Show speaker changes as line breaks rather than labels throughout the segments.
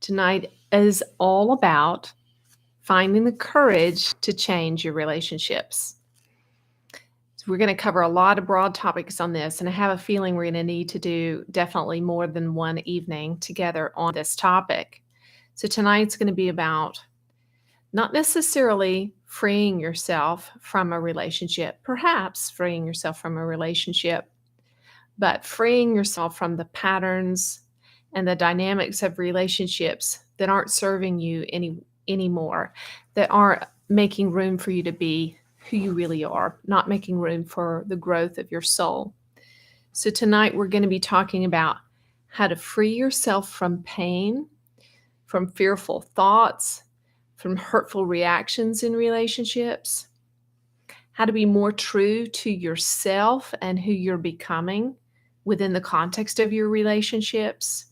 Tonight is all about finding the courage to change your relationships. So we're going to cover a lot of broad topics on this, and I have a feeling we're going to need to do definitely more than one evening together on this topic. So tonight's going to be about not necessarily freeing yourself from a relationship, perhaps freeing yourself from a relationship, but freeing yourself from the patterns and the dynamics of relationships that aren't serving you anymore, that aren't making room for you to be who you really are, not making room for the growth of your soul. So tonight we're going to be talking about how to free yourself from pain, from fearful thoughts, from hurtful reactions in relationships, how to be more true to yourself and who you're becoming within the context of your relationships,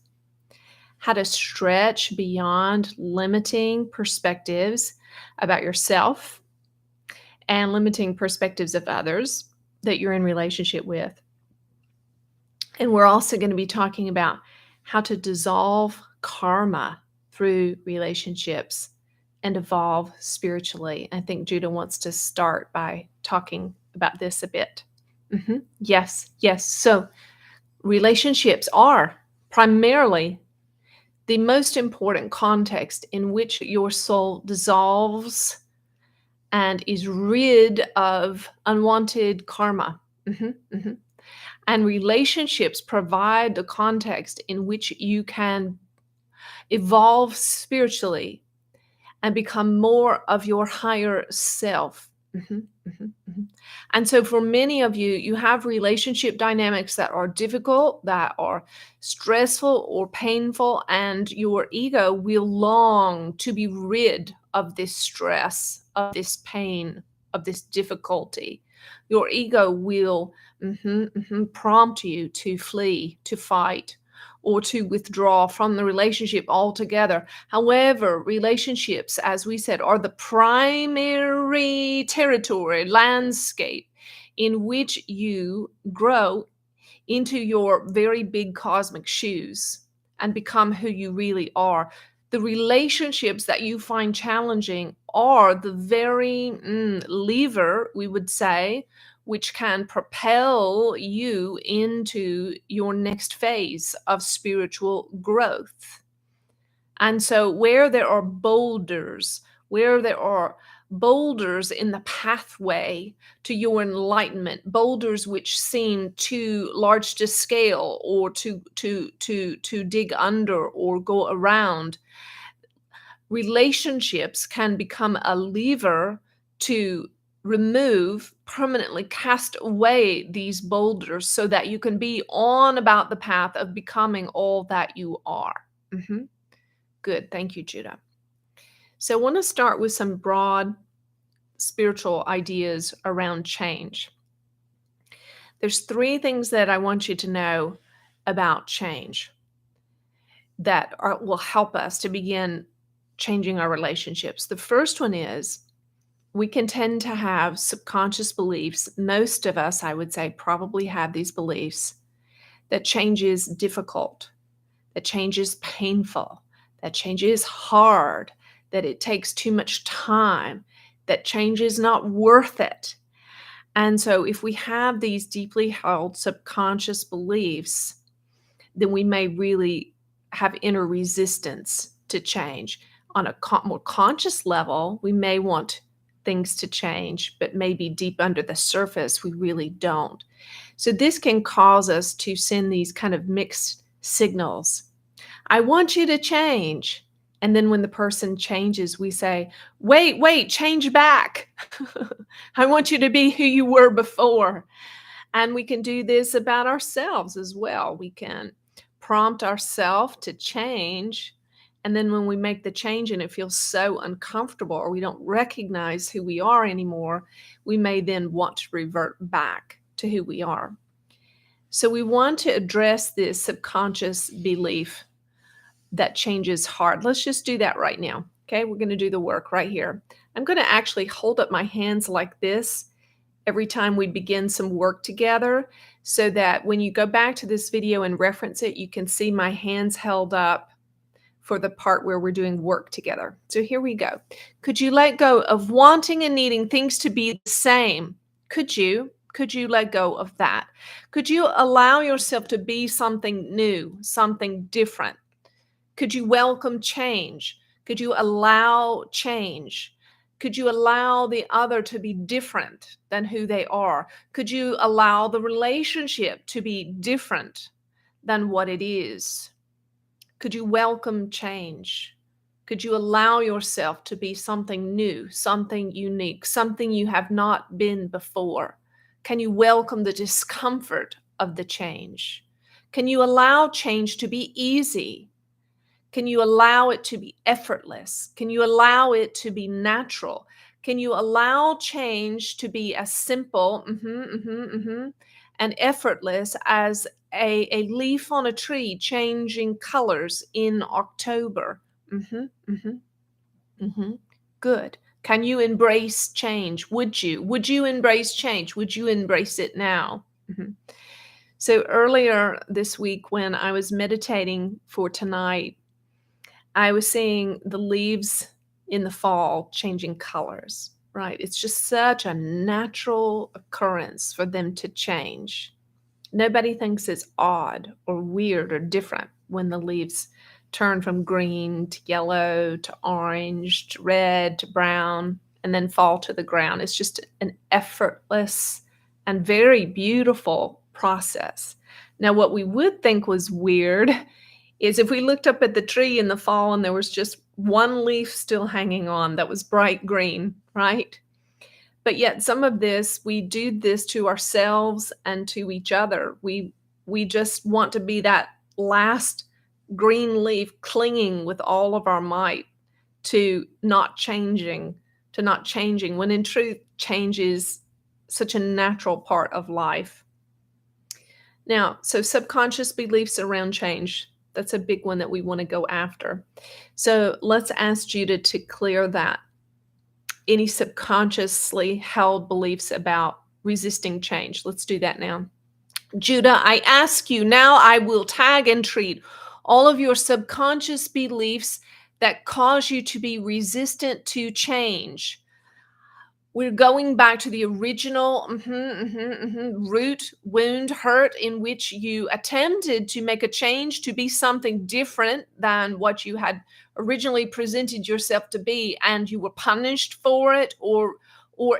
how to stretch beyond limiting perspectives about yourself and limiting perspectives of others that you're in relationship with. And we're also going to be talking about how to dissolve karma through relationships and evolve spiritually. I think Judah wants to start by talking about this a bit. Yes. So relationships are primarily the most important context in which your soul dissolves and is rid of unwanted karma. And relationships provide the context in which you can evolve spiritually and become more of your higher self. And so for many of you, you have relationship dynamics that are difficult, that are stressful or painful, and your ego will long to be rid of this stress, of this pain, of this difficulty. Your ego will prompt you to flee, to fight, or to withdraw from the relationship altogether. However, relationships, as we said, are the primary territory, landscape in which you grow into your very big cosmic shoes and become who you really are. The relationships that you find challenging are the very lever, we would say, which can propel you into your next phase of spiritual growth. And so where there are boulders in the pathway to your enlightenment, boulders which seem too large to scale or to dig under or go around, relationships can become a lever to remove, permanently cast away these boulders so that you can be on about the path of becoming all that you are. Good. Thank you, Judah. So I want to start with some broad spiritual ideas around change. There's three things that I want you to know about change that will help us to begin changing our relationships. The first one is we can tend to have subconscious beliefs. Most of us, I would say, probably have these beliefs that change is difficult, that change is painful, that change is hard, that it takes too much time, that change is not worth it. And so if we have these deeply held subconscious beliefs, then we may really have inner resistance to change. On a more conscious level, we may want things to change, but maybe deep under the surface, we really don't. So this can cause us to send these kind of mixed signals. I want you to change. And then when the person changes, we say, wait, change back. I want you to be who you were before. And we can do this about ourselves as well. We can prompt ourselves to change. And then when we make the change and it feels so uncomfortable or we don't recognize who we are anymore, we may then want to revert back to who we are. So we want to address this subconscious belief that change is hard. Let's just do that right now. Okay, we're going to do the work right here. I'm going to actually hold up my hands like this every time we begin some work together so that when you go back to this video and reference it, you can see my hands held up for the part where we're doing work together. So here we go. Could you let go of wanting and needing things to be the same? Could you? Could you let go of that? Could you allow yourself to be something new, something different? Could you welcome change? Could you allow change? Could you allow the other to be different than who they are? Could you allow the relationship to be different than what it is? Could you welcome change? Could you allow yourself to be something new, something unique, something you have not been before? Can you welcome the discomfort of the change? Can you allow change to be easy? Can you allow it to be effortless? Can you allow it to be natural? Can you allow change to be as simple and effortless as a leaf on a tree changing colors in October? Good. Can you embrace change? Would you? Would you embrace change? Would you embrace it now? So earlier this week, when I was meditating for tonight, I was seeing the leaves in the fall changing colors, right? It's just such a natural occurrence for them to change. Nobody thinks it's odd or weird or different when the leaves turn from green to yellow to orange to red to brown and then fall to the ground. It's just an effortless and very beautiful process. Now, what we would think was weird is if we looked up at the tree in the fall and there was just one leaf still hanging on that was bright green, right? But yet some of this, we do this to ourselves and to each other. We just want to be that last green leaf clinging with all of our might to not changing, when in truth, change is such a natural part of life. Now, so subconscious beliefs around change. That's a big one that we want to go after. So let's ask Judah to clear that. Any subconsciously held beliefs about resisting change. Let's do that now. Judah, I ask you now, I will tag and treat all of your subconscious beliefs that cause you to be resistant to change. We're going back to the original root, wound, hurt in which you attempted to make a change to be something different than what you had originally presented yourself to be, and you were punished for it or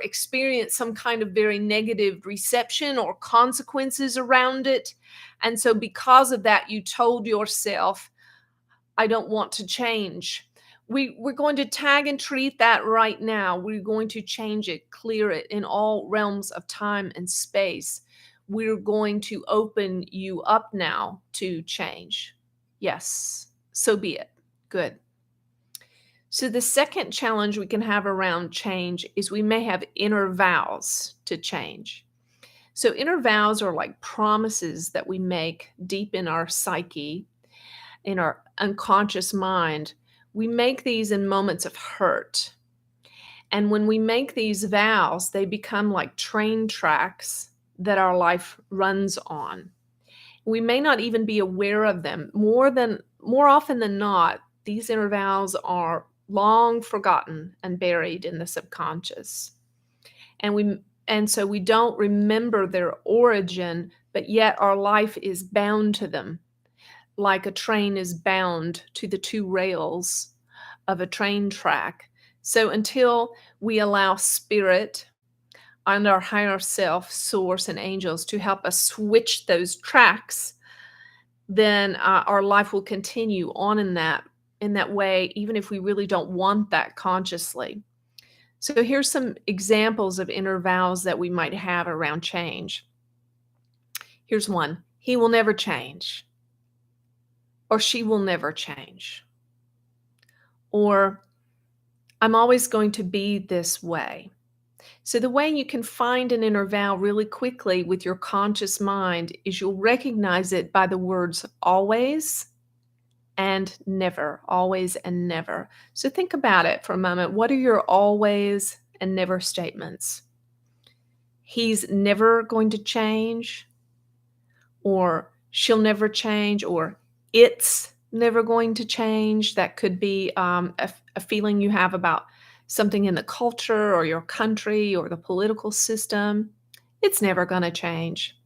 experienced some kind of very negative reception or consequences around it. And so because of that, you told yourself, I don't want to change. We're going to tag and treat that right now. We're going to change it, clear it in all realms of time and space. We're going to open you up now to change. Yes, so be it. Good. So the second challenge we can have around change is we may have inner vows to change. So inner vows are like promises that we make deep in our psyche, in our unconscious mind. We make these in moments of hurt. And when we make these vows, they become like train tracks that our life runs on. We may not even be aware of them. More often than not, these inner vows are long forgotten and buried in the subconscious. And so we don't remember their origin, but yet our life is bound to them, like a train is bound to the two rails of a train track. So until we allow spirit and our higher self, source, and angels to help us switch those tracks, then our life will continue on in that way, even if we really don't want that consciously. So here's some examples of inner vows that we might have around change. Here's one. He will never change. Or she will never change. Or I'm always going to be this way. So the way you can find an inner vow really quickly with your conscious mind is you'll recognize it by the words always and never, always and never. So think about it for a moment. What are your always and never statements? He's never going to change, or she'll never change, or it's never going to change. That could be a feeling you have about something in the culture or your country or the political system. It's never going to change.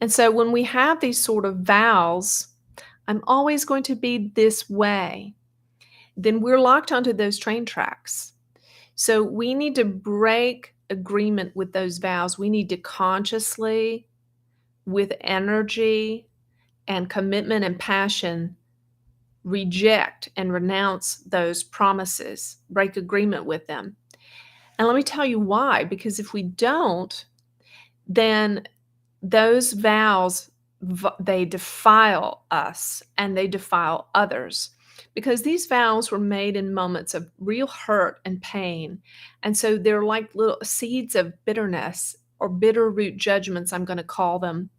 And so when we have these sort of vows, I'm always going to be this way, then we're locked onto those train tracks. So we need to break agreement with those vows. We need to consciously, with energy and commitment and passion, reject and renounce those promises, break agreement with them. And let me tell you why, because if we don't, then those vows, they defile us and they defile others, because these vows were made in moments of real hurt and pain. And so they're like little seeds of bitterness or bitter root judgments, I'm going to call them.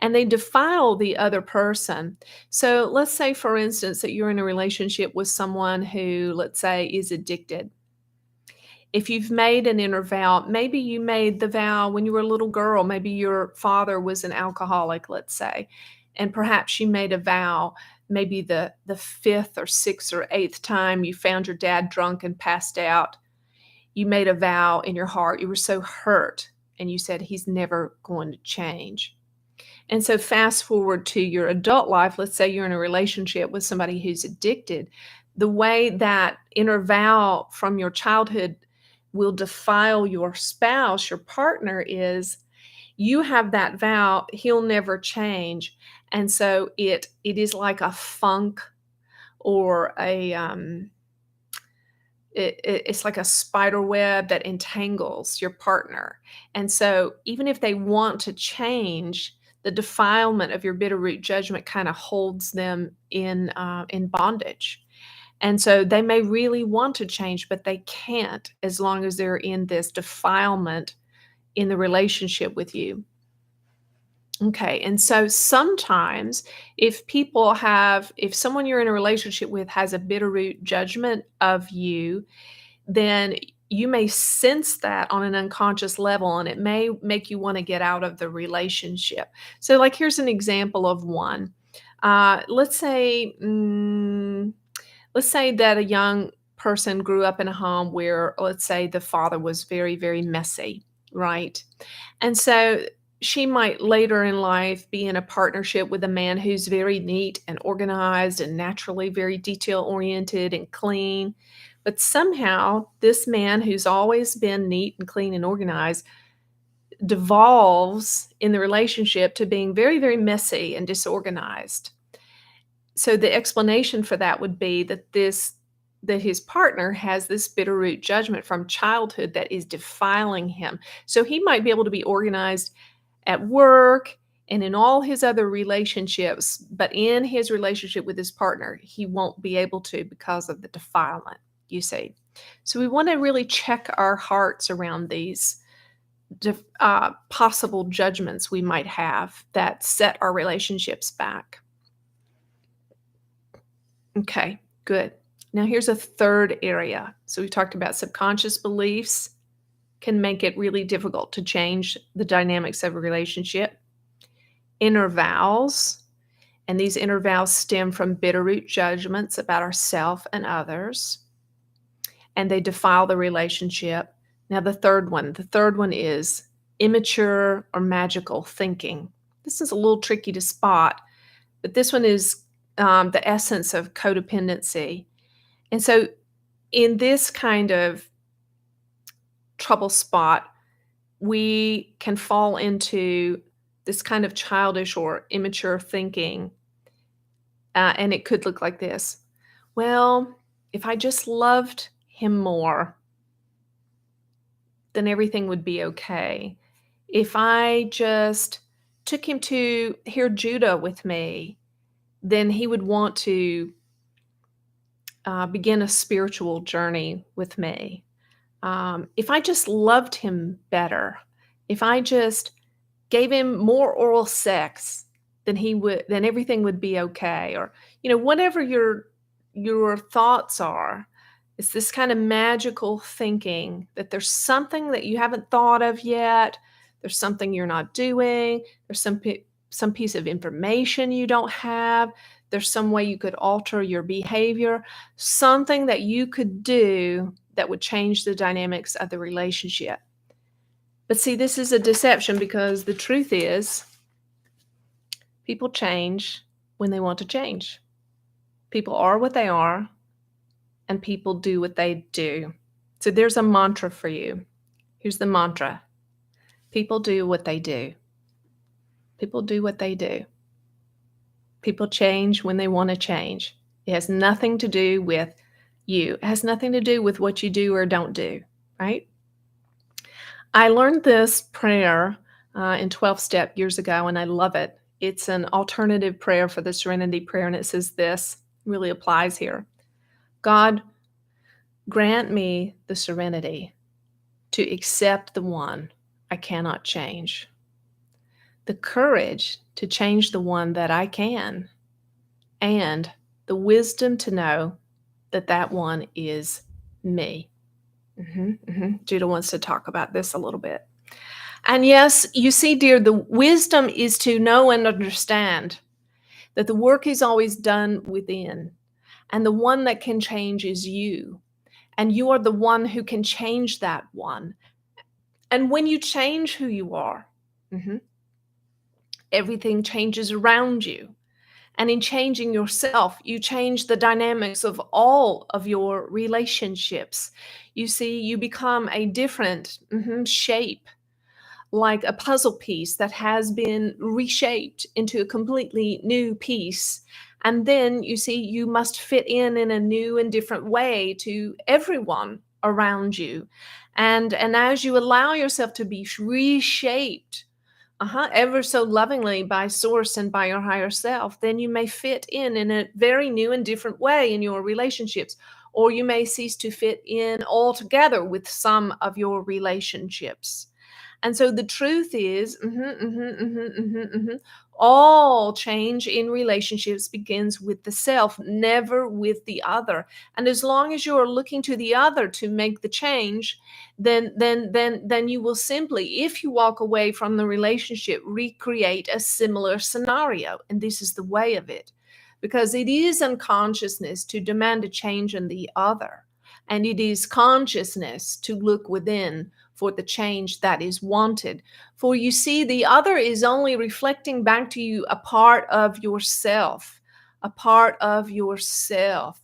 And they defile the other person. So let's say, for instance, that you're in a relationship with someone who, let's say, is addicted. If you've made an inner vow, maybe you made the vow when you were a little girl, maybe your father was an alcoholic, let's say, and perhaps you made a vow, maybe the 5th or 6th or 8th time you found your dad drunk and passed out. You made a vow in your heart. You were so hurt, and you said, he's never going to change. And so fast forward to your adult life, let's say you're in a relationship with somebody who's addicted. The way that inner vow from your childhood will defile your spouse, your partner, is you have that vow, he'll never change. And so it is like a funk or it's like a spider web that entangles your partner. And so even if they want to change, the defilement of your bitter root judgment kind of holds them in bondage. And so they may really want to change, but they can't as long as they're in this defilement in the relationship with you. Okay, and so sometimes if someone you're in a relationship with has a bitter root judgment of you, then you may sense that on an unconscious level, and it may make you want to get out of the relationship. So, like, here's an example of one. Let's say, let's say that a young person grew up in a home where, let's say, the father was very, very messy, right? And so she might later in life be in a partnership with a man who's very neat and organized and naturally very detail oriented and clean. But somehow, this man who's always been neat and clean and organized devolves in the relationship to being very, very messy and disorganized. So the explanation for that would be that his partner has this bitter root judgment from childhood that is defiling him. So he might be able to be organized at work and in all his other relationships, but in his relationship with his partner, he won't be able to because of the defilement, you see. So we want to really check our hearts around these possible judgments we might have that set our relationships back. Okay, good. Now here's a third area. So we talked about subconscious beliefs can make it really difficult to change the dynamics of a relationship. Inner vows, and these inner vows stem from bitter root judgments about ourselves and others, and they defile the relationship. Now the third one is immature or magical thinking. This is a little tricky to spot, but this one is the essence of codependency. And so in this kind of trouble spot, we can fall into this kind of childish or immature thinking. And it could look like this. Well, if I just loved him more, then everything would be okay. If I just took him to hear Judah with me, then he would want to begin a spiritual journey with me. If I just loved him better, if I just gave him more oral sex, then everything would be okay. Or, whatever your thoughts are, it's this kind of magical thinking that there's something that you haven't thought of yet. There's something you're not doing. There's some piece of information you don't have. There's some way you could alter your behavior, something that you could do that would change the dynamics of the relationship. But see, this is a deception, because the truth is people change when they want to change. People are what they are, and people do what they do. So there's a mantra for you. Here's the mantra. People do what they do. People do what they do. People change when they want to change. It has nothing to do with you. It has nothing to do with what you do or don't do, right? I learned this prayer in 12-step years ago, and I love it. It's an alternative prayer for the Serenity Prayer, and it says this, really applies here. God, grant me the serenity to accept the one I cannot change, the courage to change the one that I can, and the wisdom to know that that one is me. Judah wants to talk about this a little bit. And yes, you see, dear, the wisdom is to know and understand that the work is always done within, and the one that can change is you. And you are the one who can change that one. And when you change who you are, everything changes around you. And in changing yourself, you change the dynamics of all of your relationships. You see, you become a different shape, like a puzzle piece that has been reshaped into a completely new piece. And then you see, you must fit in a new and different way to everyone around you. And as you allow yourself to be reshaped ever so lovingly by source and by your higher self, then you may fit in a very new and different way in your relationships, or you may cease to fit in altogether with some of your relationships. And so the truth is, all change in relationships begins with the self, never with the other. And as long as you are looking to the other to make the change, then you will simply, if you walk away from the relationship, recreate a similar scenario. And this is the way of it, because it is unconsciousness to demand a change in the other. And it is consciousness to look within for the change that is wanted. For you see, the other is only reflecting back to you a part of yourself, a part of yourself.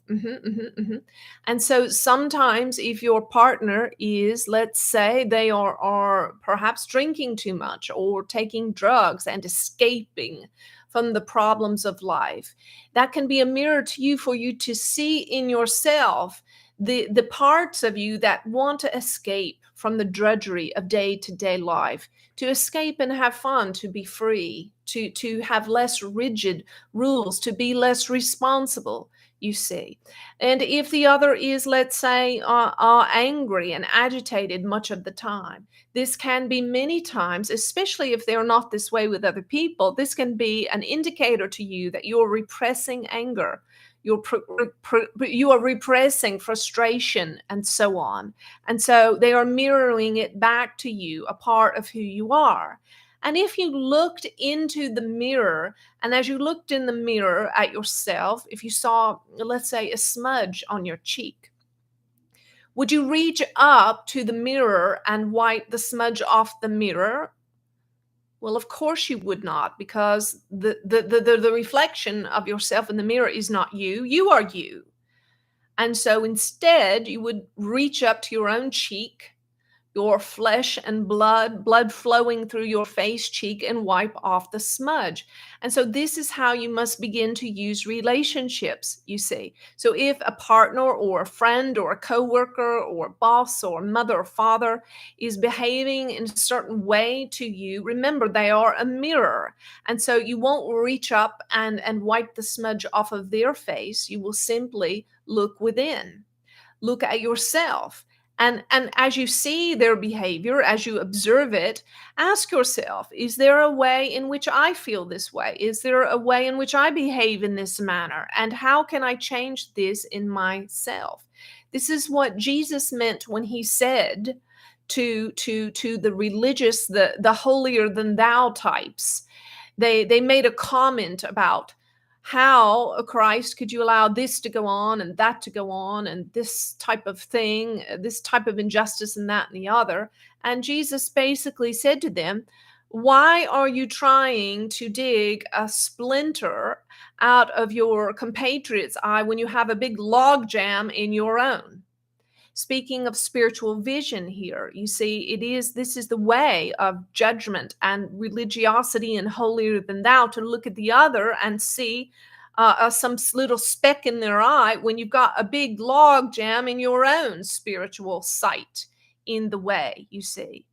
And so sometimes if your partner is, let's say, they are perhaps drinking too much or taking drugs and escaping from the problems of life, that can be a mirror to you for you to see in yourself the parts of you that want to escape from the drudgery of day-to-day life, to escape and have fun, to be free, to have less rigid rules, to be less responsible, you see. And if the other is, let's say, angry and agitated much of the time, this can be many times, especially if they're not this way with other people, this can be an indicator to you that you're repressing anger. You are repressing frustration and so on. And so they are mirroring it back to you, a part of who you are. And if you looked into the mirror, and as you looked in the mirror at yourself, if you saw, let's say, a smudge on your cheek, would you reach up to the mirror and wipe the smudge off the mirror? Well, of course you would not, because the reflection of yourself in the mirror is not you. You are you. And so instead, you would reach up to your own cheek, your flesh and blood flowing through your face cheek, and wipe off the smudge. And so this is how you must begin to use relationships, you see. So if a partner or a friend or a coworker or a boss or mother or father is behaving in a certain way to you, remember they are a mirror. And so you won't reach up and wipe the smudge off of their face. You will simply look within, look at yourself. And as you see their behavior, as you observe it, ask yourself, is there a way in which I feel this way? Is there a way in which I behave in this manner? And how can I change this in myself? This is what Jesus meant when he said to the religious, the holier than thou types. They made a comment about How, Christ, could you allow this to go on and that to go on and this type of thing, this type of injustice and that and the other? And Jesus basically said to them, why are you trying to dig a splinter out of your compatriot's eye when you have a big log jam in your own? Speaking of spiritual vision here, you see, this is the way of judgment and religiosity and holier than thou, to look at the other and see some little speck in their eye when you've got a big log jam in your own spiritual sight in the way, you see.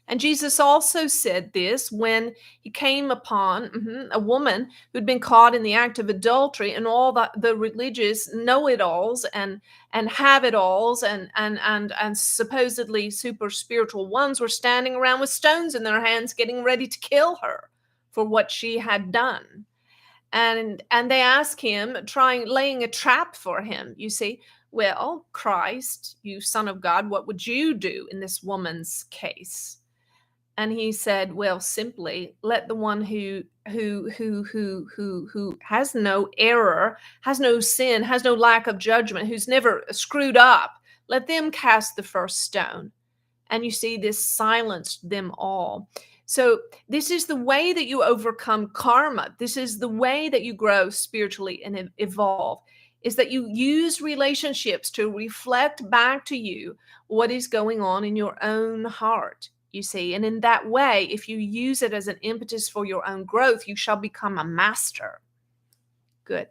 And Jesus also said this when he came upon a woman who'd been caught in the act of adultery, and all the religious know-it-alls and have-it-alls and supposedly super spiritual ones were standing around with stones in their hands getting ready to kill her for what she had done. And they ask him, laying a trap for him, you see. Well, Christ, you Son of God, what would you do in this woman's case? And he said, well, simply let the one who has no error, has no sin, has no lack of judgment, who's never screwed up, let them cast the first stone. And you see, this silenced them all. So this is the way that you overcome karma. This is the way that you grow spiritually and evolve, is that you use relationships to reflect back to you what is going on in your own heart, you see. And in that way, if you use it as an impetus for your own growth, you shall become a master. Good.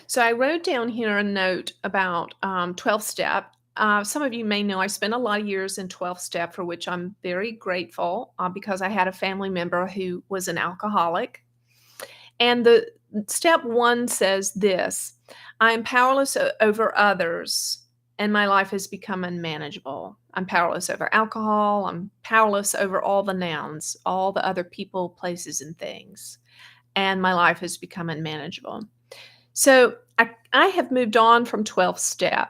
So I wrote down here a note about 12th step. Some of you may know I spent a lot of years in 12th step, for which I'm very grateful, because I had a family member who was an alcoholic. And the step 1 says this: I am powerless over others, and my life has become unmanageable. I'm powerless over alcohol. I'm powerless over all the nouns, all the other people, places, and things. And my life has become unmanageable. So I have moved on from 12th step.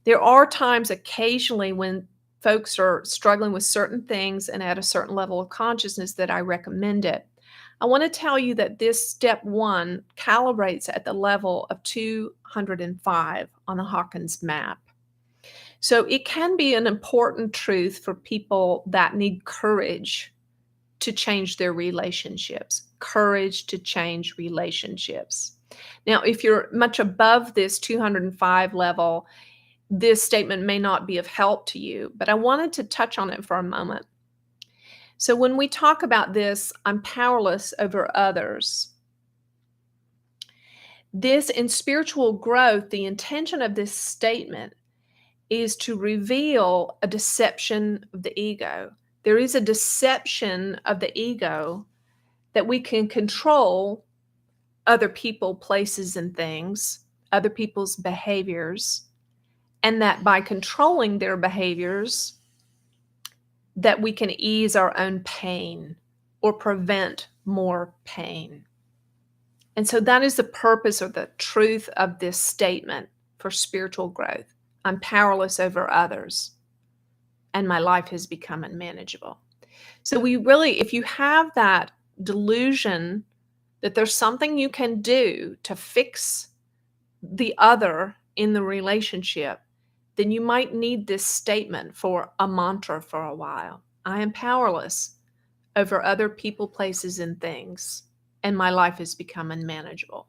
There are times occasionally when folks are struggling with certain things and at a certain level of consciousness that I recommend it. I want to tell you that this step 1 calibrates at the level of 205 on the Hawkins map. So it can be an important truth for people that need courage to change their relationships. Courage to change relationships. Now, if you're much above this 205 level, this statement may not be of help to you, but I wanted to touch on it for a moment. So when we talk about this, I'm powerless over others. This, in spiritual growth, the intention of this statement is to reveal a deception of the ego. There is a deception of the ego that we can control other people, places, and things, other people's behaviors, and that by controlling their behaviors, that we can ease our own pain or prevent more pain. And so that is the purpose or the truth of this statement for spiritual growth. I'm powerless over others, and my life has become unmanageable. So we really, if you have that delusion that there's something you can do to fix the other in the relationship, then you might need this statement for a mantra for a while. I am powerless over other people, places, and things, and my life has become unmanageable.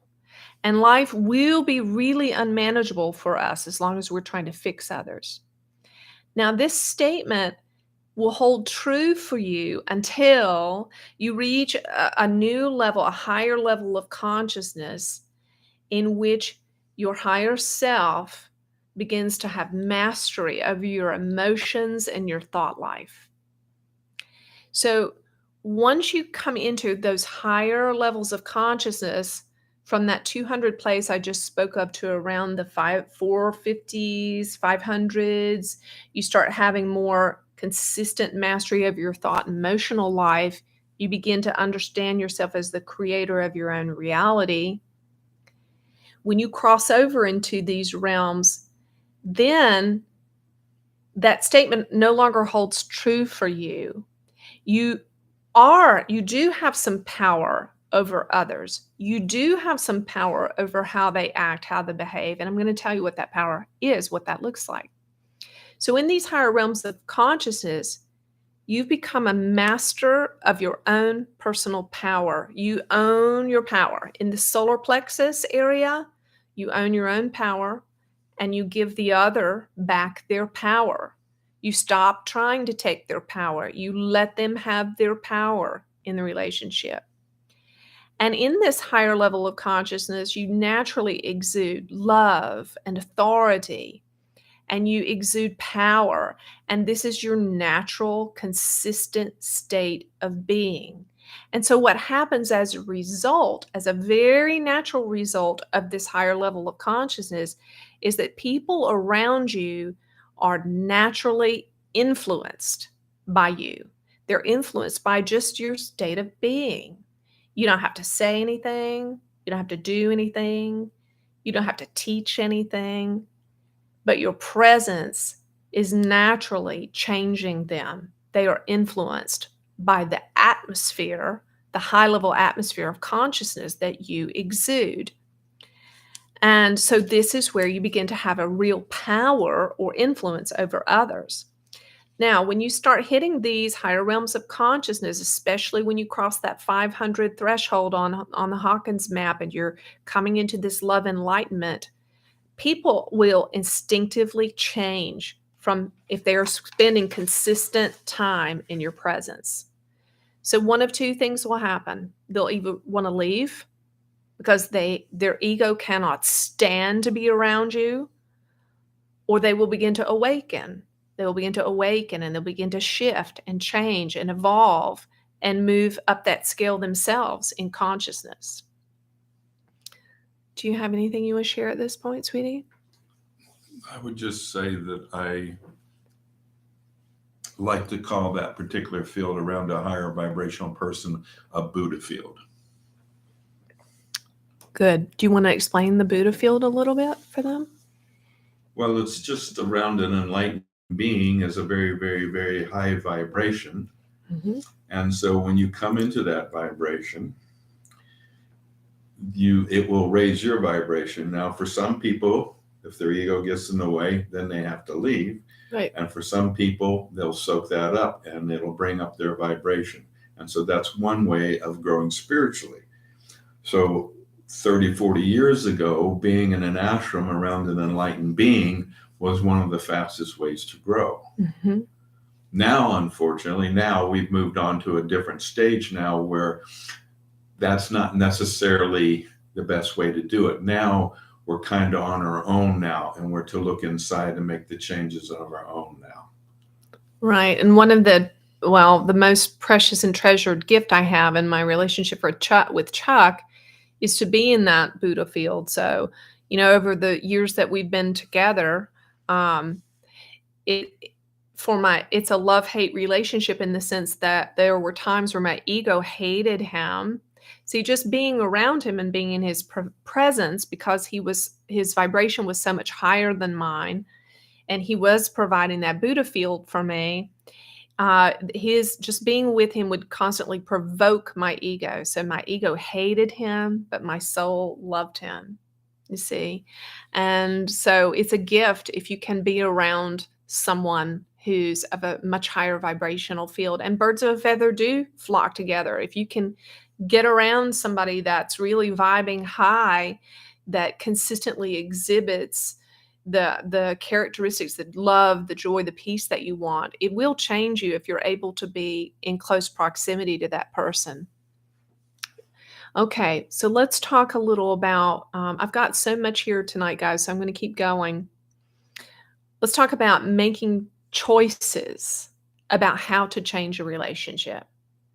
And life will be really unmanageable for us as long as we're trying to fix others. Now, this statement will hold true for you until you reach a new level, a higher level of consciousness in which your higher self begins to have mastery over your emotions and your thought life. So once you come into those higher levels of consciousness, from that 200 place I just spoke of to around the 450s, 500s, you start having more consistent mastery of your thought and emotional life. You begin to understand yourself as the creator of your own reality. When you cross over into these realms, then that statement no longer holds true for you. You you do have some power over others. You do have some power over how they act, how they behave. And I'm going to tell you what that power is, what that looks like. So in these higher realms of consciousness, you've become a master of your own personal power. You own your power. In the solar plexus area, you own your own power and you give the other back their power. You stop trying to take their power. You let them have their power in the relationship. And in this higher level of consciousness, you naturally exude love and authority, and you exude power. And this is your natural, consistent state of being. And so, what happens as a result, as a very natural result of this higher level of consciousness, is that people around you are naturally influenced by you. They're influenced by just your state of being. You don't have to say anything, you don't have to do anything, you don't have to teach anything, but your presence is naturally changing them. They are influenced by the atmosphere, the high level atmosphere of consciousness that you exude. And so this is where you begin to have a real power or influence over others. Now, when you start hitting these higher realms of consciousness, especially when you cross that 500 threshold on the Hawkins map and you're coming into this love enlightenment, people will instinctively change from if they're spending consistent time in your presence. So one of two things will happen. They'll either want to leave because their ego cannot stand to be around you, or they will begin to awaken. They will begin to awaken and they'll begin to shift and change and evolve and move up that scale themselves in consciousness. Do you have anything you want to share at this point, sweetie?
I would just say that I like to call that particular field around a higher vibrational person a Buddha field.
Good. Do you want to explain the Buddha field a little bit for them?
Well, it's just around an enlightened being as a very, very, very high vibration.
Mm-hmm.
And so when you come into that vibration, it will raise your vibration. Now, for some people, if their ego gets in the way, then they have to leave.
Right.
And for some people, they'll soak that up and it'll bring up their vibration. And so that's one way of growing spiritually. So 30, 40 years ago, being in an ashram around an enlightened being was one of the fastest ways to grow.
Mm-hmm.
Now, unfortunately, we've moved on to a different stage now where that's not necessarily the best way to do it. Now we're kind of on our own now, and we're to look inside and make the changes of our own now.
Right. And one of the most precious and treasured gift I have in my relationship with Chuck is to be in that Buddha field. So, over the years that we've been together, it's a love-hate relationship in the sense that there were times where my ego hated him. See, just being around him and being in his presence, because his vibration was so much higher than mine, and he was providing that Buddha field for me. His just being with him would constantly provoke my ego. So my ego hated him, but my soul loved him, you see. And so it's a gift if you can be around someone who's of a much higher vibrational field. And birds of a feather do flock together. If you can get around somebody that's really vibing high, that consistently exhibits the characteristics, the love, the joy, the peace that you want, it will change you if you're able to be in close proximity to that person. Okay, so let's talk a little about, I've got so much here tonight, guys, so I'm going to keep going. Let's talk about making choices about how to change a relationship.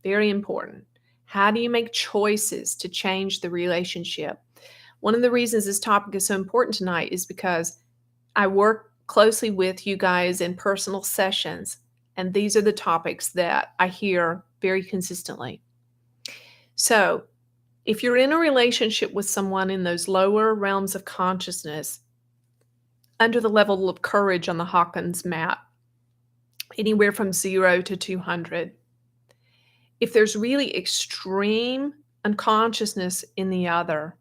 Very important. How do you make choices to change the relationship? One of the reasons this topic is so important tonight is because I work closely with you guys in personal sessions, and these are the topics that I hear very consistently. So, if you're in a relationship with someone in those lower realms of consciousness, under the level of courage on the Hawkins map, anywhere from 0 to 200, if there's really extreme unconsciousness in the other,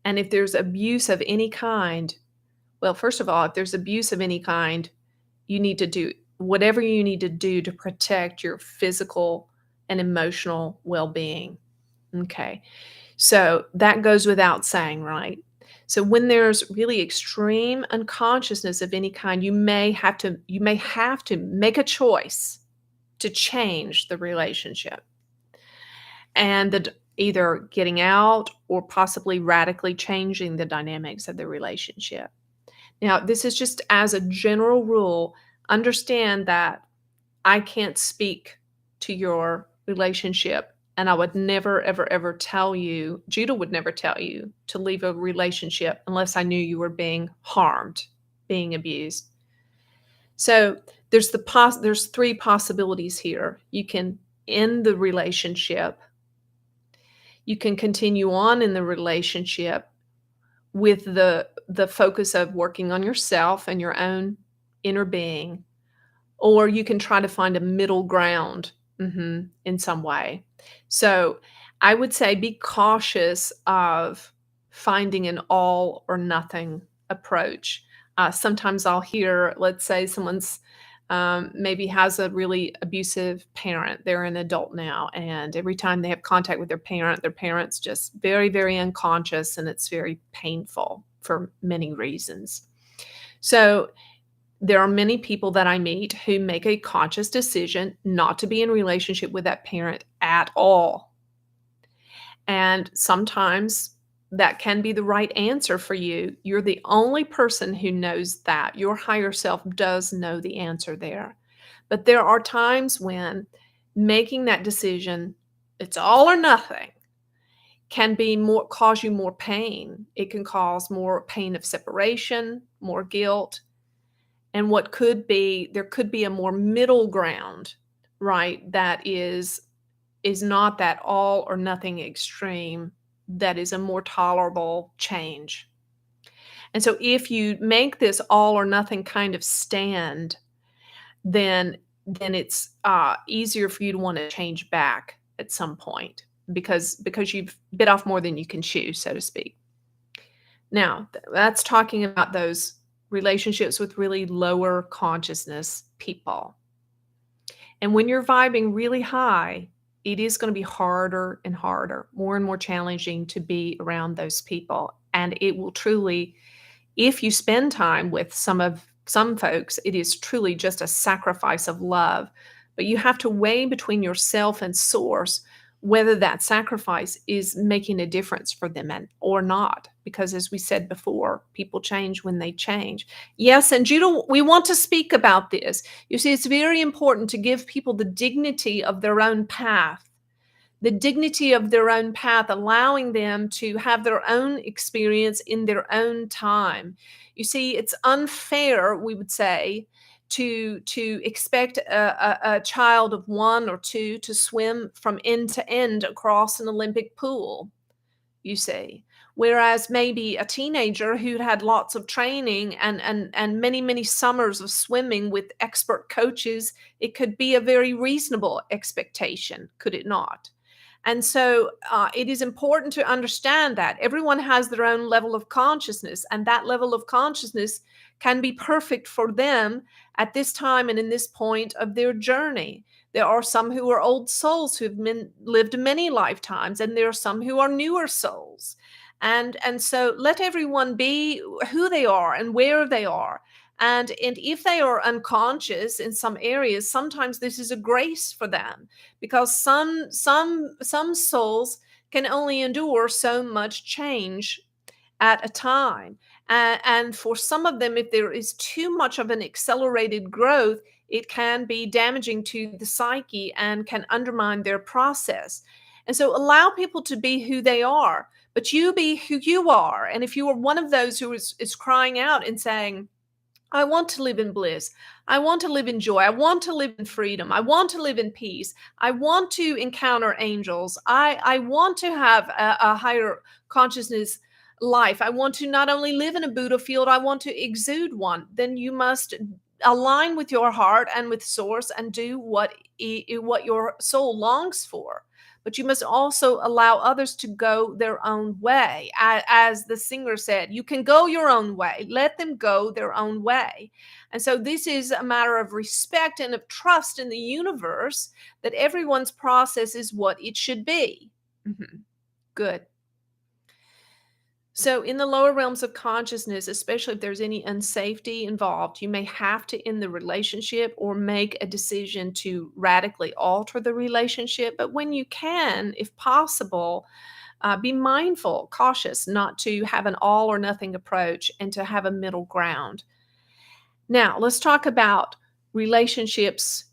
and if there's abuse of any kind, well, first of all, if there's abuse of any kind, you need to do whatever you need to do to protect your physical and emotional well-being. Okay. So that goes without saying, right? So when there's really extreme unconsciousness of any kind, you may have to make a choice to change the relationship, and either getting out or possibly radically changing the dynamics of the relationship. Now, this is just as a general rule. Understand that I can't speak to your relationship, and I would never, ever, ever tell you, Judah would never tell you to leave a relationship unless I knew you were being harmed, being abused. So there's three possibilities here. You can end the relationship. You can continue on in the relationship with the focus of working on yourself and your own inner being, or you can try to find a middle ground in some way. So I would say be cautious of finding an all or nothing approach. Sometimes I'll hear, let's say someone's maybe has a really abusive parent. They're an adult now, and every time they have contact with their parent's just very, very unconscious, and it's very painful for many reasons. So there are many people that I meet who make a conscious decision not to be in relationship with that parent at all. And sometimes that can be the right answer for you. You're the only person who knows that. Your higher self does know the answer there. But there are times when making that decision, it's all or nothing, can cause you more pain. It can cause more pain of separation, more guilt. And there could be a more middle ground, right? That is not that all or nothing extreme, that is a more tolerable change. And so if you make this all or nothing kind of stand, then it's easier for you to want to change back at some point because you've bit off more than you can chew, so to speak. Now, that's talking about those relationships with really lower consciousness people. And when you're vibing really high, it is going to be harder and harder, more and more challenging to be around those people. And it will truly, if you spend time with some folks, it is truly just a sacrifice of love. But you have to weigh between yourself and source whether that sacrifice is making a difference for them or not. Because as we said before, people change when they change. Yes, and Judah, we want to speak about this. You see, it's very important to give people the dignity of their own path. The dignity of their own path, allowing them to have their own experience in their own time. You see, it's unfair, we would say, to expect a child of 1 or 2 to swim from end to end across an Olympic pool, you see. Whereas maybe a teenager who'd had lots of training and many, many summers of swimming with expert coaches, it could be a very reasonable expectation, could it not? And so it is important to understand that everyone has their own level of consciousness, and that level of consciousness can be perfect for them at this time and in this point of their journey. There are some who are old souls who've lived many lifetimes, and there are some who are newer souls. And so let everyone be who they are and where they are. And if they are unconscious in some areas, sometimes this is a grace for them, because some souls can only endure so much change at a time. And for some of them, if there is too much of an accelerated growth, it can be damaging to the psyche and can undermine their process. And so allow people to be who they are, but you be who you are. And if you are one of those who is crying out and saying, I want to live in bliss. I want to live in joy. I want to live in freedom. I want to live in peace. I want to encounter angels. I want to have a higher consciousness life. I want to not only live in a Buddha field, I want to exude one. Then you must align with your heart and with source and do what your soul longs for. But you must also allow others to go their own way. As the singer said, you can go your own way. Let them go their own way. And so this is a matter of respect and of trust in the universe that everyone's process is what it should be. Good. So in the lower realms of consciousness, especially if there's any unsafety involved, you may have to end the relationship or make a decision to radically alter the relationship. But when you can, if possible, be mindful, cautious, not to have an all or nothing approach and to have a middle ground. Now, let's talk about relationships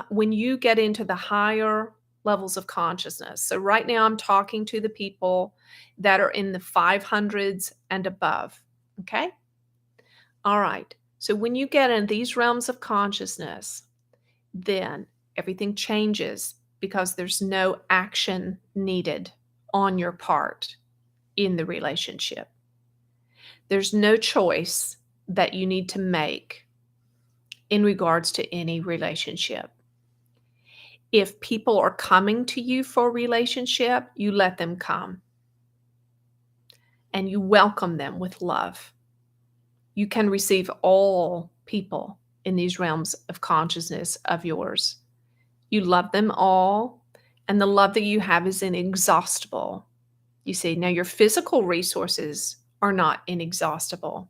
when you get into the higher levels of consciousness. So right now I'm talking to the people that are in the 500s and above. Okay? All right. So when you get in these realms of consciousness, then everything changes because there's no action needed on your part in the relationship. There's no choice that you need to make in regards to any relationship. If people are coming to you for a relationship, you let them come and you welcome them with love. You can receive all people in these realms of consciousness of yours. You love them all, and the love that you have is inexhaustible. You see, now your physical resources are not inexhaustible,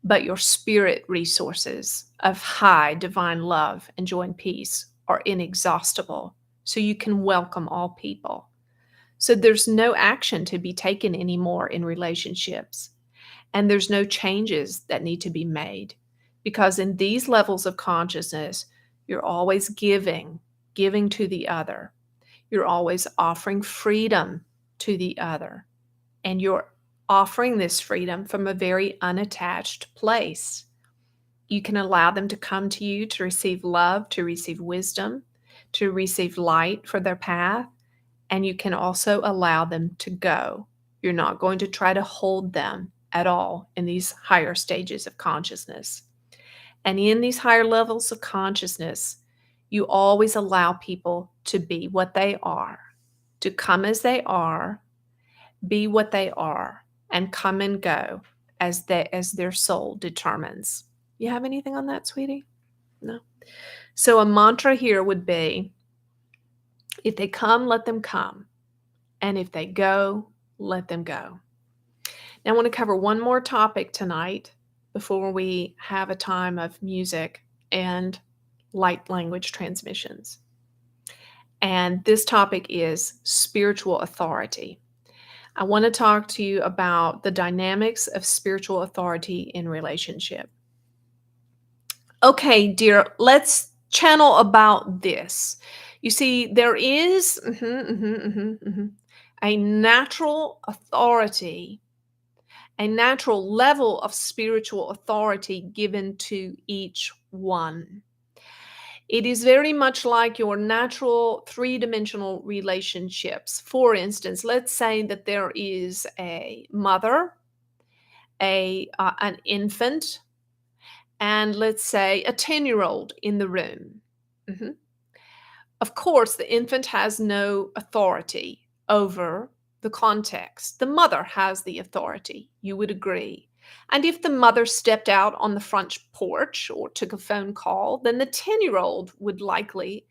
but your spirit resources of high divine love and joy and peace are inexhaustible. So you can welcome all people. So there's no action to be taken anymore in relationships. And there's no changes that need to be made. Because in these levels of consciousness, you're always giving to the other. You're always offering freedom to the other. And you're offering this freedom from a very unattached place. You can allow them to come to you to receive love, to receive wisdom, to receive light for their path. And you can also allow them to go. You're not going to try to hold them at all in these higher stages of consciousness. And in these higher levels of consciousness, you always allow people to be what they are, to come as they are, be what they are, and come and go as their soul determines. You have anything on that, sweetie? No. So a mantra here would be, if they come, let them come. And if they go, let them go. Now I want to cover one more topic tonight before we have a time of music and light language transmissions. And this topic is spiritual authority. I want to talk to you about the dynamics of spiritual authority in relationship. Okay, dear, let's channel about this. You see, there is a natural authority, a natural level of spiritual authority given to each one. It is very much like your natural three-dimensional relationships. For instance, let's say that there is a mother, an infant, and let's say a 10-year-old in the room. Of course, the infant has no authority over the context. The mother has the authority. You would agree. And if the mother stepped out on the front porch or took a phone call, then the 10-year-old would likely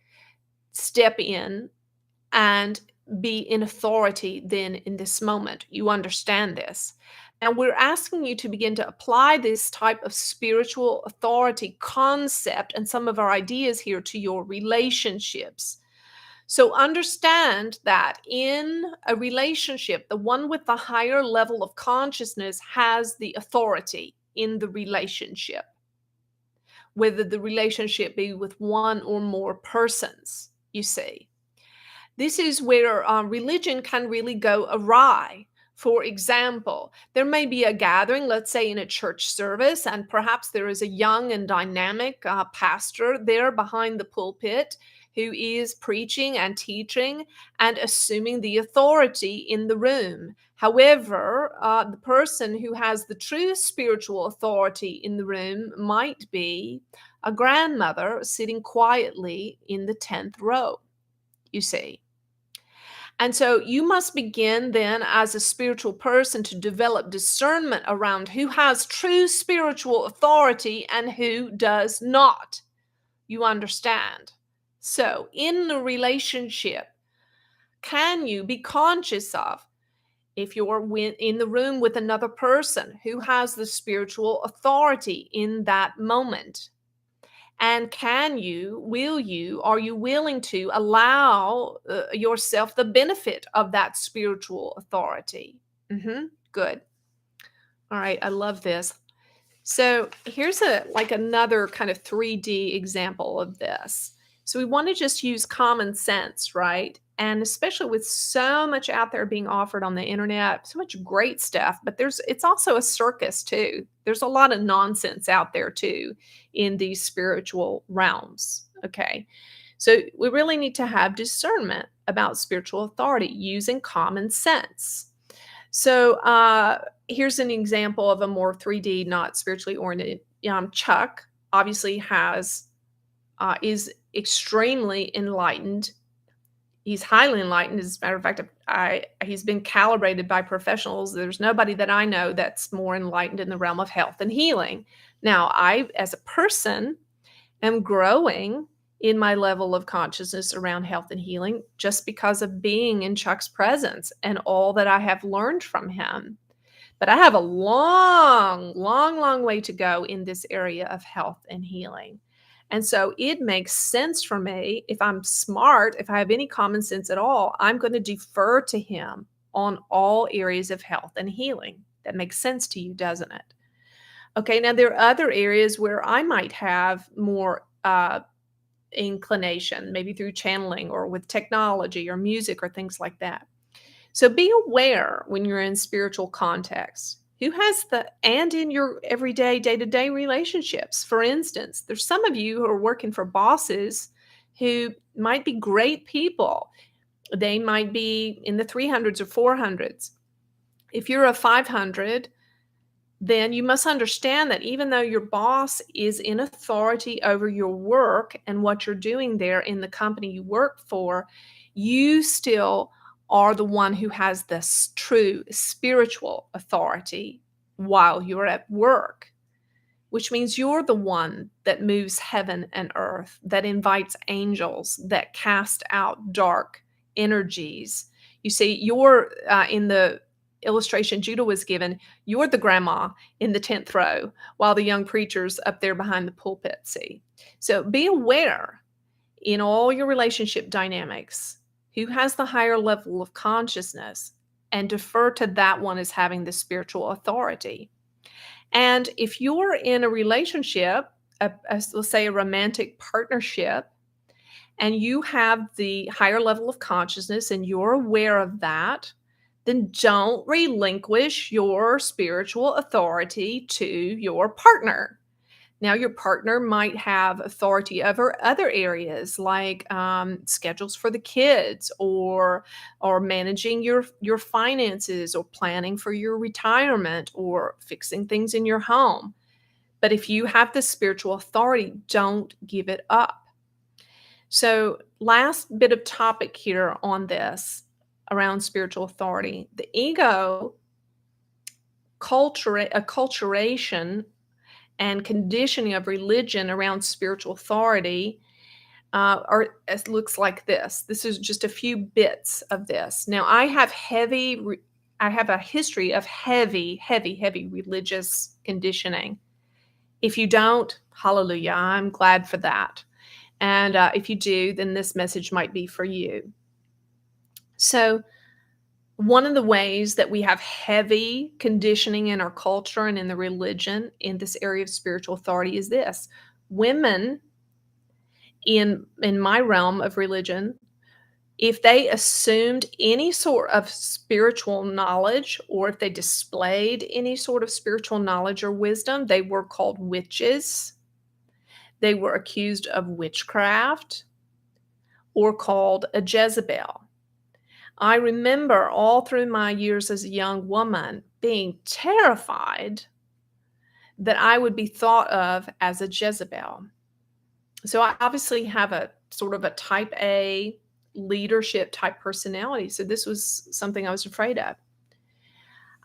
step in and be in authority then in this moment. You understand this. Now we're asking you to begin to apply this type of spiritual authority concept and some of our ideas here to your relationships. So understand that in a relationship, the one with the higher level of consciousness has the authority in the relationship, whether the relationship be with one or more persons, you see. This is where religion can really go awry. For example, there may be a gathering, let's say in a church service, and perhaps there is a young and dynamic pastor there behind the pulpit. who is preaching and teaching and assuming the authority in the room. However, the person who has the true spiritual authority in the room might be a grandmother sitting quietly in the 10th row, you see. And so you must begin then as a spiritual person to develop discernment around who has true spiritual authority and who does not. You understand? So in the relationship, can you be conscious of if you're in the room with another person who has the spiritual authority in that moment? And are you willing to allow yourself the benefit of that spiritual authority? Good. All right, I love this. So here's another kind of 3D example of this. So we want to just use common sense, right? And especially with so much out there being offered on the internet, so much great stuff, but it's also a circus too. There's a lot of nonsense out there too in these spiritual realms. Okay. So we really need to have discernment about spiritual authority using common sense. So here's an example of a more 3D, not spiritually oriented. Chuck obviously is extremely enlightened. He's highly enlightened. As a matter of fact, he's been calibrated by professionals. There's nobody that I know that's more enlightened in the realm of health and healing. Now, I, as a person, am growing in my level of consciousness around health and healing just because of being in Chuck's presence and all that I have learned from him. But I have a long, long, long way to go in this area of health and healing. And so it makes sense for me, if I'm smart, if I have any common sense at all, I'm going to defer to him on all areas of health and healing. That makes sense to you, doesn't it? Okay, now there are other areas where I might have more inclination, maybe through channeling or with technology or music or things like that. So be aware when you're in spiritual context. Who has and in your everyday, day-to-day relationships. For instance, there's some of you who are working for bosses who might be great people. They might be in the 300s or 400s. If you're a 500, then you must understand that even though your boss is in authority over your work and what you're doing there in the company you work for, you still are the one who has this true spiritual authority while you're at work, which means you're the one that moves heaven and earth, that invites angels, that cast out dark energies. You see, you're in the illustration Judah was given, you're the grandma in the 10th row while the young preacher's up there behind the pulpit, see? So be aware in all your relationship dynamics who has the higher level of consciousness and defer to that one as having the spiritual authority. And if you're in a relationship, let's say a romantic partnership, and you have the higher level of consciousness and you're aware of that, then don't relinquish your spiritual authority to your partner. Now, your partner might have authority over other areas like schedules for the kids or managing your finances or planning for your retirement or fixing things in your home. But if you have the spiritual authority, don't give it up. So last bit of topic here on this around spiritual authority. The ego acculturation and conditioning of religion around spiritual authority it looks like this. This is just a few bits of this. Now, I have a history of heavy religious conditioning. If you don't, hallelujah, I'm glad for that. And if you do, then this message might be for you. So one of the ways that we have heavy conditioning in our culture and in the religion in this area of spiritual authority is this. Women in my realm of religion, if they assumed any sort of spiritual knowledge or if they displayed any sort of spiritual knowledge or wisdom, they were called witches. They were accused of witchcraft. or called a Jezebel. I remember all through my years as a young woman being terrified that I would be thought of as a Jezebel. So I obviously have a sort of a type A leadership type personality. So this was something I was afraid of.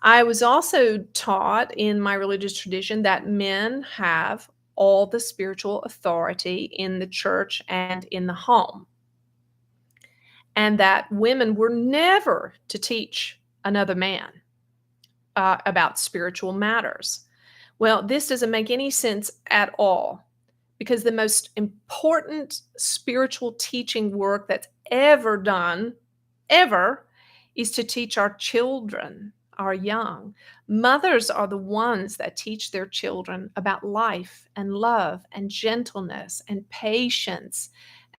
I was also taught in my religious tradition that men have all the spiritual authority in the church and in the home, and that women were never to teach another man about spiritual matters. Well, this doesn't make any sense at all, because the most important spiritual teaching work that's ever done, ever, is to teach our children, our young. Mothers are the ones that teach their children about life and love and gentleness and patience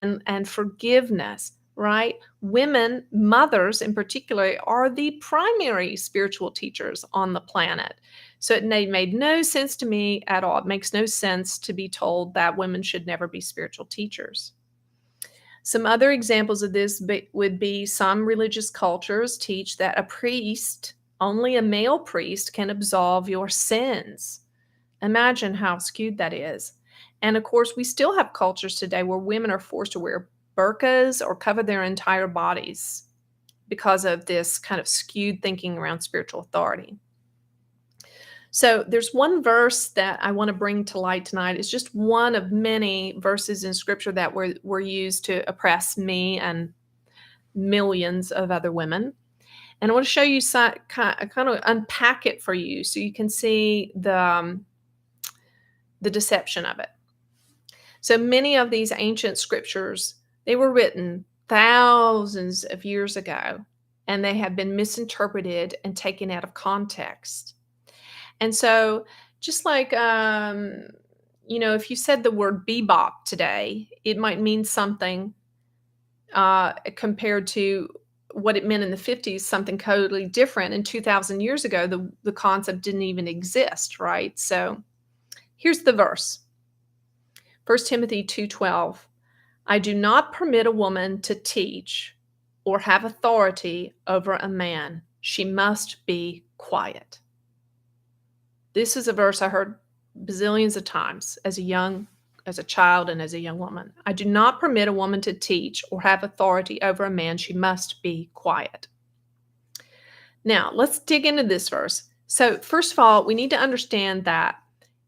and forgiveness, right? Women, mothers in particular, are the primary spiritual teachers on the planet. So it made no sense to me at all. It makes no sense to be told that women should never be spiritual teachers. Some other examples of this would be some religious cultures teach that a priest, only a male priest, can absolve your sins. Imagine how skewed that is. And of course, we still have cultures today where women are forced to wear burqas or cover their entire bodies because of this kind of skewed thinking around spiritual authority. So there's one verse that I want to bring to light tonight. It's just one of many verses in scripture that were used to oppress me and millions of other women. And I want to show you kind of unpack it for you so you can see the deception of it. So many of these ancient scriptures, they were written thousands of years ago, and they have been misinterpreted and taken out of context. And so just like, if you said the word bebop today, it might mean something compared to what it meant in the 50s, something totally different. And 2,000 years ago, the concept didn't even exist, right? So here's the verse. 1 Timothy 2:12, I do not permit a woman to teach or have authority over a man. She must be quiet. This is a verse I heard bazillions of times as a child and as a young woman. I do not permit a woman to teach or have authority over a man. She must be quiet. Now, let's dig into this verse. So, first of all, we need to understand that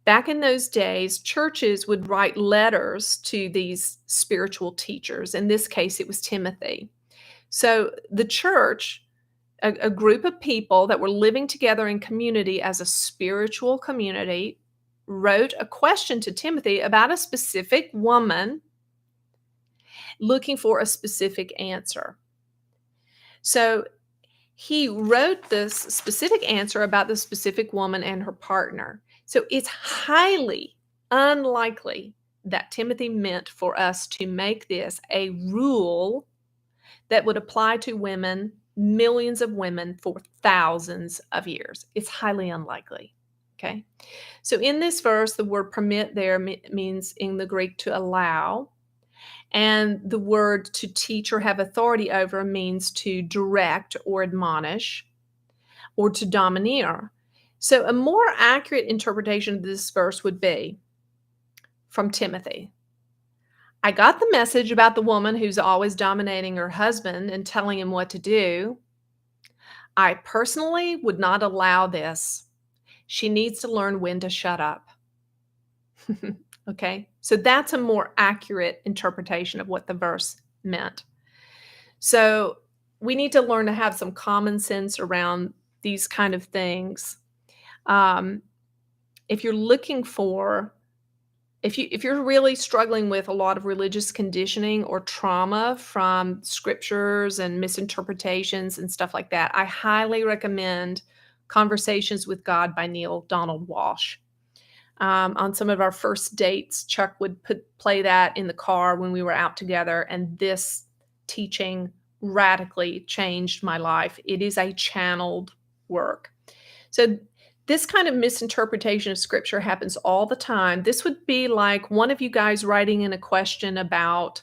back in those days, churches would write letters to these spiritual teachers. In this case, it was Timothy. So, the church, a group of people that were living together in community as a spiritual community, wrote a question to Timothy about a specific woman looking for a specific answer. So he wrote this specific answer about the specific woman and her partner. So it's highly unlikely that Timothy meant for us to make this a rule that would apply to women, millions of women, for thousands of years. It's highly unlikely. Okay. So in this verse, the word permit there means in the Greek to allow. And the word to teach or have authority over means to direct or admonish or to domineer. So a more accurate interpretation of this verse would be from Timothy. I got the message about the woman who's always dominating her husband and telling him what to do. I personally would not allow this. She needs to learn when to shut up. Okay, so that's a more accurate interpretation of what the verse meant. So we need to learn to have some common sense around these kind of things. If you're looking for, if you're really struggling with a lot of religious conditioning or trauma from scriptures and misinterpretations and stuff like that, I highly recommend Conversations with God by Neil Donald Walsh. On some of our first dates, Chuck would play that in the car when we were out together, and this teaching radically changed my life. It is a channeled work. So this kind of misinterpretation of scripture happens all the time. This would be like one of you guys writing in a question about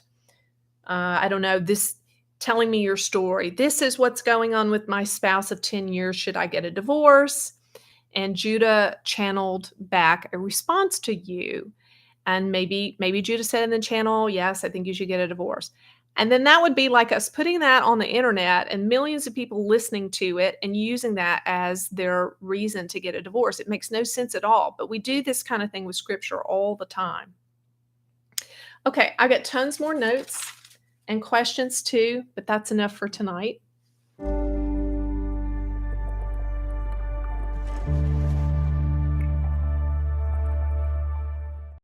I don't know, this telling me your story. This is what's going on with my spouse of 10 years. Should I get a divorce? And Judah channeled back a response to you. And maybe Judah said in the channel, yes, I think you should get a divorce. And then that would be like us putting that on the internet and millions of people listening to it and using that as their reason to get a divorce. It makes no sense at all. But we do this kind of thing with scripture all the time. Okay, I got tons more notes and questions too, but that's enough for tonight.